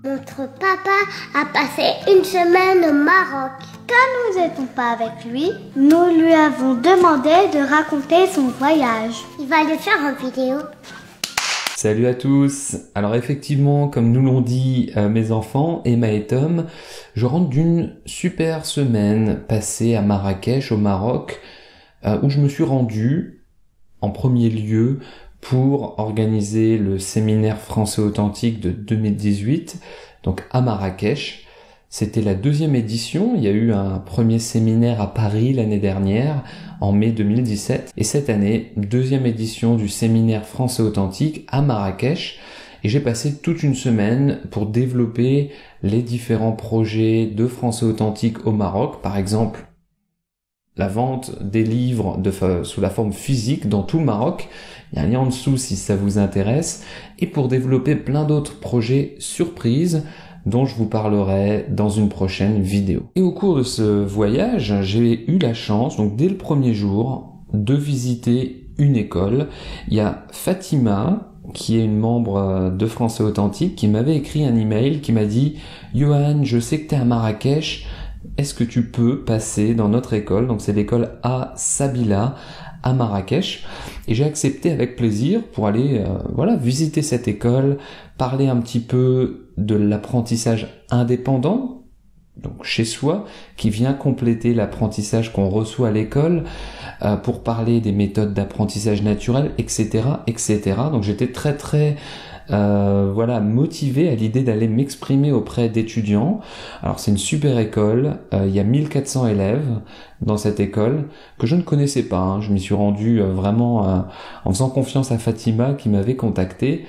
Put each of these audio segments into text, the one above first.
Notre papa a passé une semaine au Maroc. Quand nous n'étions pas avec lui, nous lui avons demandé de raconter son voyage. Il va le faire en vidéo. Salut à tous. Alors effectivement, comme nous l'ont dit mes enfants, Emma et Tom, je rentre d'une super semaine passée à Marrakech au Maroc, où je me suis rendu en premier lieu pour organiser le séminaire français authentique de 2018, donc à Marrakech. C'était la deuxième édition, il y a eu un premier séminaire à Paris l'année dernière, en mai 2017, et cette année, deuxième édition du séminaire français authentique à Marrakech, et j'ai passé toute une semaine pour développer les différents projets de français authentique au Maroc, par exemple la vente des livres sous la forme physique dans tout le Maroc. Il y a un lien en dessous si ça vous intéresse. Et pour développer plein d'autres projets surprises dont je vous parlerai dans une prochaine vidéo. Et au cours de ce voyage, j'ai eu la chance, donc dès le premier jour, de visiter une école. Il y a Fatima, qui est une membre de Français Authentique, qui m'avait écrit un email qui m'a dit « Johan, je sais que tu es à Marrakech, est-ce que tu peux passer dans notre école ?» Donc c'est l'école A Sabila à Marrakech, et j'ai accepté avec plaisir pour aller visiter cette école, parler un petit peu de l'apprentissage indépendant, donc chez soi, qui vient compléter l'apprentissage qu'on reçoit à l'école, pour parler des méthodes d'apprentissage naturel, etc., etc. Donc j'étais très motivé à l'idée d'aller m'exprimer auprès d'étudiants. Alors c'est une super école, il y a 1400 élèves dans cette école que je ne connaissais pas, hein. Je m'y suis rendu en faisant confiance à Fatima qui m'avait contacté.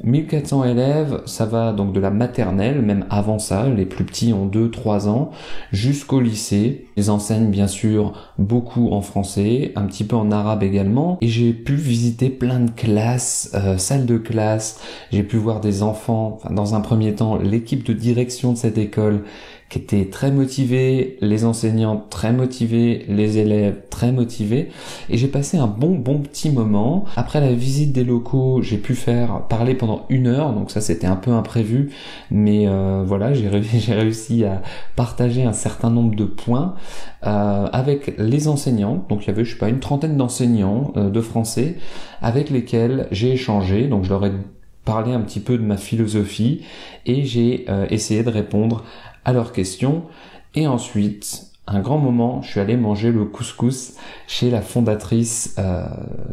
1400 élèves, ça va donc de la maternelle, même avant ça, les plus petits ont 2-3 ans, jusqu'au lycée. Ils enseignent bien sûr beaucoup en français, un petit peu en arabe également, et j'ai pu visiter plein de classes, salles de classe, j'ai pu voir des enfants, dans un premier temps, l'équipe de direction de cette école qui était très motivée, les enseignants très motivés, les élèves très motivés, et j'ai passé un bon petit moment. Après la visite des locaux, j'ai pu parler pendant 1 heure, donc ça c'était un peu imprévu, mais j'ai réussi à partager un certain nombre de points avec les enseignants. Donc il y avait, une trentaine d'enseignants de français avec lesquels j'ai échangé, donc je leur ai parlé un petit peu de ma philosophie, et j'ai essayé de répondre à leurs questions. Et ensuite, un grand moment, je suis allé manger le couscous chez la fondatrice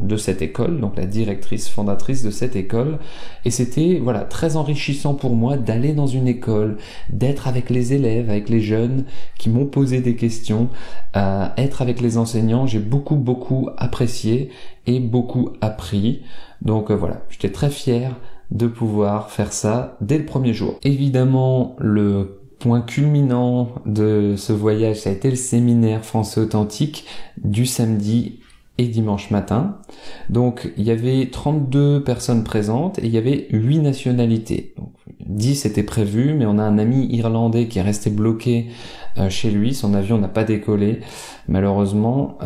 de cette école, donc la directrice fondatrice de cette école, et c'était très enrichissant pour moi d'aller dans une école, d'être avec les élèves, avec les jeunes qui m'ont posé des questions, être avec les enseignants. J'ai beaucoup apprécié et beaucoup appris. Donc j'étais très fier de pouvoir faire ça dès le premier jour. Évidemment, le point culminant de ce voyage, ça a été le séminaire français authentique du samedi et dimanche matin. Donc il y avait 32 personnes présentes et il y avait 8 nationalités. Donc 10 étaient prévus, mais on a un ami irlandais qui est resté bloqué chez lui, son avion n'a pas décollé malheureusement,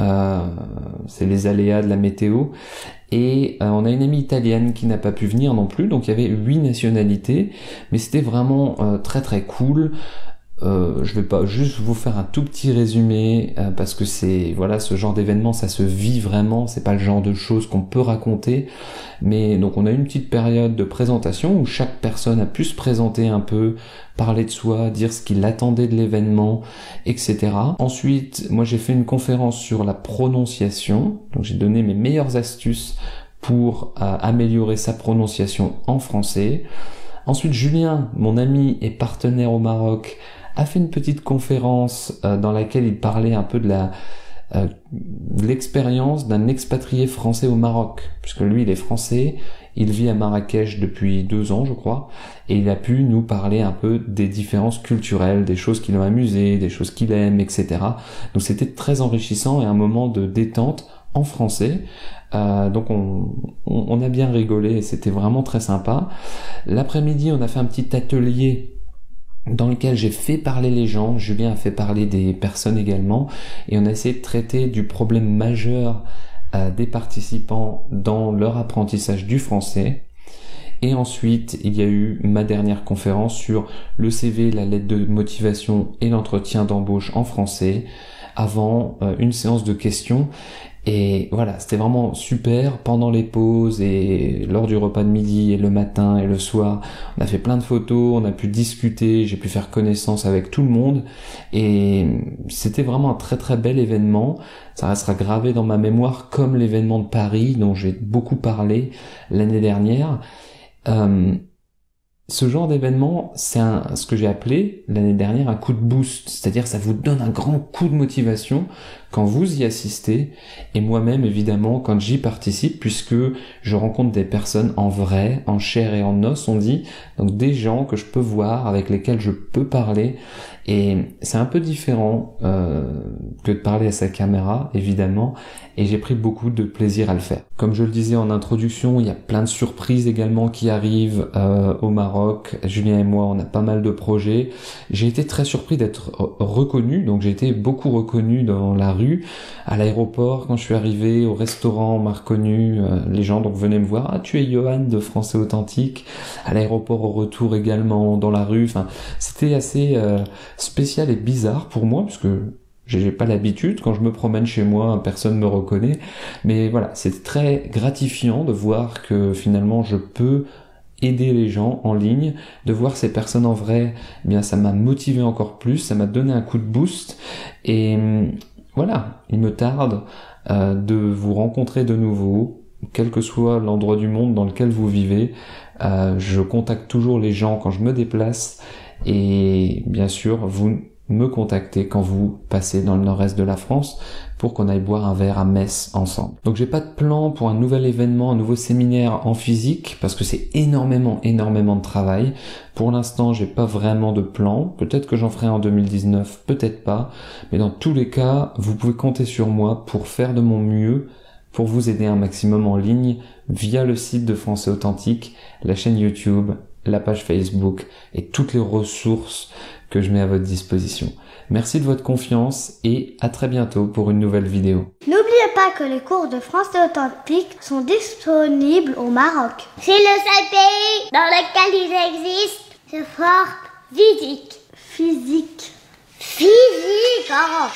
c'est les aléas de la météo, et on a une amie italienne qui n'a pas pu venir non plus. Donc il y avait 8 nationalités, mais c'était vraiment très cool. Je vais pas juste vous faire un tout petit résumé parce que c'est ce genre d'événement, ça se vit vraiment, c'est pas le genre de choses qu'on peut raconter. Mais donc on a une petite période de présentation où chaque personne a pu se présenter un peu, parler de soi, dire ce qu'il attendait de l'événement, etc. Ensuite, moi j'ai fait une conférence sur la prononciation, donc j'ai donné mes meilleures astuces pour améliorer sa prononciation en français. Ensuite, Julien, mon ami et partenaire au Maroc, a fait une petite conférence dans laquelle il parlait un peu de l'expérience d'un expatrié français au Maroc, puisque lui il est français, il vit à Marrakech depuis 2 ans je crois, et il a pu nous parler un peu des différences culturelles, des choses qui l'ont amusé, des choses qu'il aime, etc. Donc c'était très enrichissant et un moment de détente en français. Donc on a bien rigolé et c'était vraiment très sympa. L'après-midi, on a fait un petit atelier dans lequel j'ai fait parler les gens, Julien a fait parler des personnes également, et on a essayé de traiter du problème majeur des participants dans leur apprentissage du français. Et ensuite, il y a eu ma dernière conférence sur le CV, la lettre de motivation et l'entretien d'embauche en français, avant une séance de questions. Et voilà, c'était vraiment super. Pendant les pauses et lors du repas de midi et le matin et le soir, on a fait plein de photos, on a pu discuter, j'ai pu faire connaissance avec tout le monde. Et c'était vraiment un très très bel événement. Ça restera gravé dans ma mémoire comme l'événement de Paris dont j'ai beaucoup parlé l'année dernière. Ce genre d'événement, c'est ce que j'ai appelé l'année dernière un coup de boost, c'est-à-dire ça vous donne un grand coup de motivation quand vous y assistez, et moi-même évidemment quand j'y participe, puisque je rencontre des personnes en vrai, en chair et en os, on dit, donc des gens que je peux voir, avec lesquels je peux parler, et c'est un peu différent que de parler à sa caméra, évidemment, et j'ai pris beaucoup de plaisir à le faire. Comme je le disais en introduction, il y a plein de surprises également qui arrivent au Maroc. Julien et moi, on a pas mal de projets. J'ai été très surpris d'être reconnu, donc j'ai été beaucoup reconnu dans la rue, à l'aéroport, quand je suis arrivé, au restaurant, on m'a reconnu, les gens donc venaient me voir, ah tu es Johan de Français Authentique, à l'aéroport au retour également, dans la rue, enfin c'était assez spécial et bizarre pour moi, puisque j'ai pas l'habitude, quand je me promène chez moi, personne me reconnaît, mais voilà, c'est très gratifiant de voir que finalement je peux aider les gens en ligne, de voir ces personnes en vrai, eh bien ça m'a motivé encore plus, ça m'a donné un coup de boost, et voilà, il me tarde de vous rencontrer de nouveau, quel que soit l'endroit du monde dans lequel vous vivez. Je contacte toujours les gens quand je me déplace, et bien sûr, vous me contactez quand vous passez dans le nord-est de la France pour qu'on aille boire un verre à Metz ensemble. Donc j'ai pas de plan pour un nouvel événement, un nouveau séminaire en physique parce que c'est énormément de travail. Pour l'instant, j'ai pas vraiment de plan. Peut-être que j'en ferai en 2019, peut-être pas. Mais dans tous les cas, vous pouvez compter sur moi pour faire de mon mieux pour vous aider un maximum en ligne via le site de Français Authentique, la chaîne YouTube, la page Facebook et toutes les ressources que je mets à votre disposition. Merci de votre confiance et à très bientôt pour une nouvelle vidéo. N'oubliez pas que les cours de Français Authentique sont disponibles au Maroc. C'est le seul pays dans lequel ils existent. C'est fort physique. Physique. Physique, oh.